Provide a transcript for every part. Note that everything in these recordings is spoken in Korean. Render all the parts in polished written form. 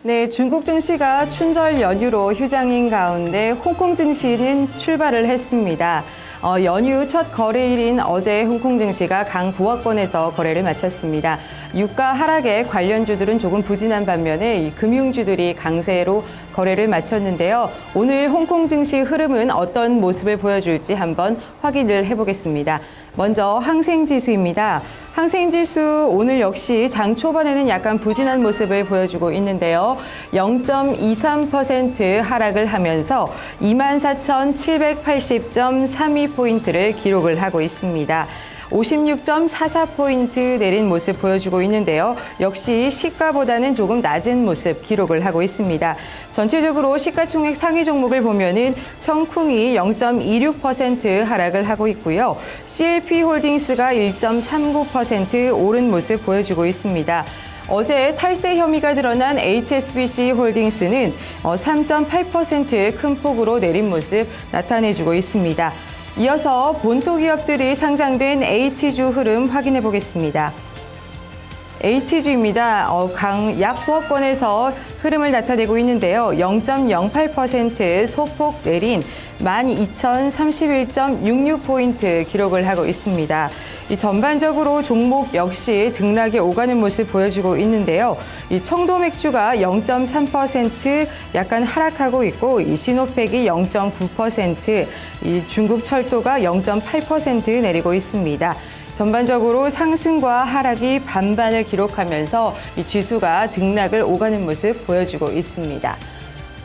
네, 중국 증시가 춘절 연휴로 휴장인 가운데 홍콩 증시는 출발을 했습니다. 연휴 첫 거래일인 어제 홍콩 증시가 강보합권에서 거래를 마쳤습니다. 유가 하락에 관련주들은 조금 부진한 반면에 이 금융주들이 강세로 거래를 마쳤는데요. 오늘 홍콩 증시 흐름은 어떤 모습을 보여줄지 한번 확인을 해보겠습니다. 먼저 항생지수입니다. 항생지수 오늘 역시 장 초반에는 약간 부진한 모습을 보여주고 있는데요. 0.23% 하락을 하면서 24,780.32포인트를 기록을 하고 있습니다. 56.44포인트 내린 모습 보여주고 있는데요. 역시 시가보다는 조금 낮은 모습 기록을 하고 있습니다. 전체적으로 시가총액 상위 종목을 보면은 청쿵이 0.26% 하락을 하고 있고요. CLP홀딩스가 1.39% 오른 모습 보여주고 있습니다. 어제 탈세 혐의가 드러난 HSBC홀딩스는 3.8% 큰 폭으로 내린 모습 나타내주고 있습니다. 이어서 본토 기업들이 상장된 H주 흐름 확인해 보겠습니다. H주입니다. 약보합권에서 흐름을 나타내고 있는데요. 0.08% 소폭 내린 12,031.66포인트 기록을 하고 있습니다. 이 전반적으로 종목 역시 등락에 오가는 모습 보여주고 있는데요. 이 청도 맥주가 0.3% 약간 하락하고 있고, 이 시노팩이 0.9%, 이 중국 철도가 0.8% 내리고 있습니다. 전반적으로 상승과 하락이 반반을 기록하면서 이 지수가 등락을 오가는 모습 보여주고 있습니다.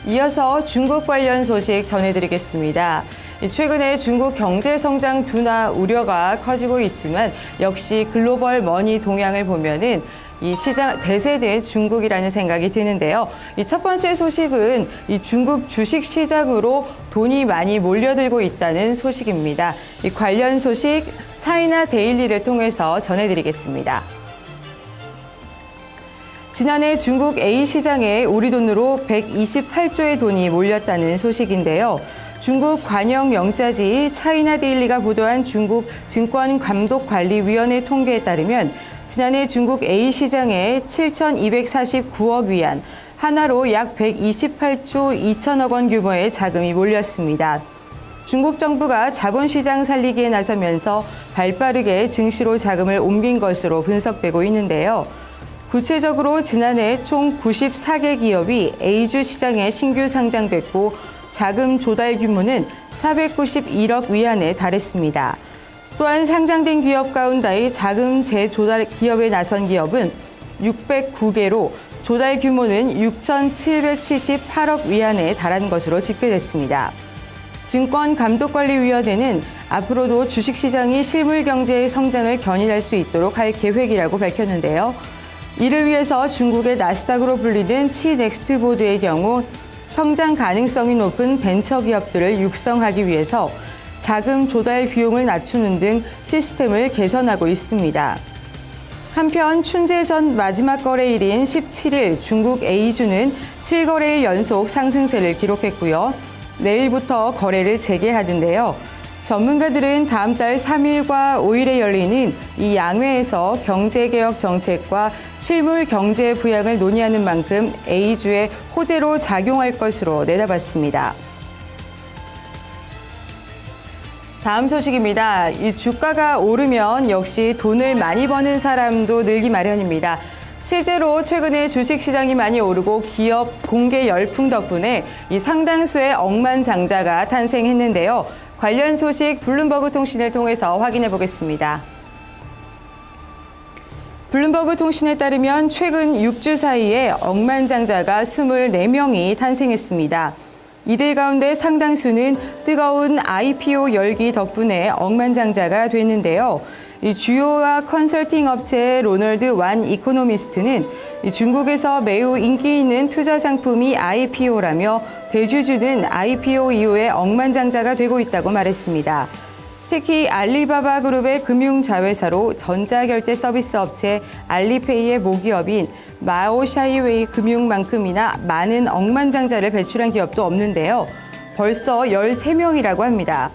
이어서 중국 관련 소식 전해드리겠습니다. 최근에 중국 경제 성장 둔화 우려가 커지고 있지만 역시 글로벌 머니 동향을 보면은 이 시장 대세는 중국이라는 생각이 드는데요. 이 첫 번째 소식은 이 중국 주식 시장으로 돈이 많이 몰려들고 있다는 소식입니다. 이 관련 소식 차이나 데일리를 통해서 전해드리겠습니다. 지난해 중국 A 시장에 우리 돈으로 128조의 돈이 몰렸다는 소식인데요. 중국 관영 영자지 차이나 데일리가 보도한 중국 증권감독관리위원회 통계에 따르면 지난해 중국 A 시장에 7,249억 위안, 하나로 약 128조 2천억 원 규모의 자금이 몰렸습니다. 중국 정부가 자본시장 살리기에 나서면서 발빠르게 증시로 자금을 옮긴 것으로 분석되고 있는데요. 구체적으로 지난해 총 94개 기업이 A주 시장에 신규 상장됐고 자금 조달 규모는 491억 위안에 달했습니다. 또한 상장된 기업 가운데 자금 재조달 기업에 나선 기업은 609개로 조달 규모는 6,778억 위안에 달한 것으로 집계됐습니다. 증권감독관리위원회는 앞으로도 주식시장이 실물경제의 성장을 견인할 수 있도록 할 계획이라고 밝혔는데요. 이를 위해서 중국의 나스닥으로 불리는 치넥스트보드의 경우 성장 가능성이 높은 벤처 기업들을 육성하기 위해서 자금 조달 비용을 낮추는 등 시스템을 개선하고 있습니다. 한편 춘제 전 마지막 거래일인 17일 중국 A주는 7거래일 연속 상승세를 기록했고요. 내일부터 거래를 재개하는데요. 전문가들은 다음 달 3일과 5일에 열리는 이 양회에서 경제개혁 정책과 실물 경제 부양을 논의하는 만큼 A주의 호재로 작용할 것으로 내다봤습니다. 다음 소식입니다. 이 주가가 오르면 역시 돈을 많이 버는 사람도 늘기 마련입니다. 실제로 최근에 주식시장이 많이 오르고 기업 공개 열풍 덕분에 이 상당수의 억만장자가 탄생했는데요. 관련 소식 블룸버그 통신을 통해서 확인해 보겠습니다. 블룸버그 통신에 따르면 최근 6주 사이에 억만장자가 24명이 탄생했습니다. 이들 가운데 상당수는 뜨거운 IPO 열기 덕분에 억만장자가 됐는데요. 이 주요와 컨설팅 업체 로널드 완 이코노미스트는 중국에서 매우 인기 있는 투자 상품이 IPO라며 대주주는 IPO 이후에 억만장자가 되고 있다고 말했습니다. 특히 알리바바 그룹의 금융자회사로 전자결제 서비스 업체 알리페이의 모기업인 마오샤이웨이 금융만큼이나 많은 억만장자를 배출한 기업도 없는데요. 벌써 13명이라고 합니다.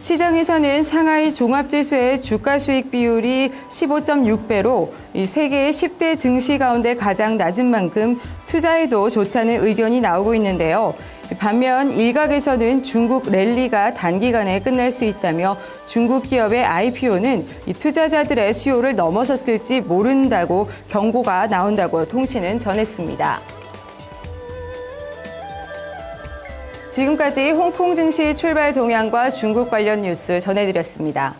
시장에서는 상하이 종합지수의 주가 수익 비율이 15.6배로 이 세계의 10대 증시 가운데 가장 낮은 만큼 투자에도 좋다는 의견이 나오고 있는데요. 반면 일각에서는 중국 랠리가 단기간에 끝날 수 있다며 중국 기업의 IPO는 이 투자자들의 수요를 넘어섰을지 모른다고 경고가 나온다고 통신은 전했습니다. 지금까지 홍콩 증시 출발 동향과 중국 관련 뉴스 전해드렸습니다.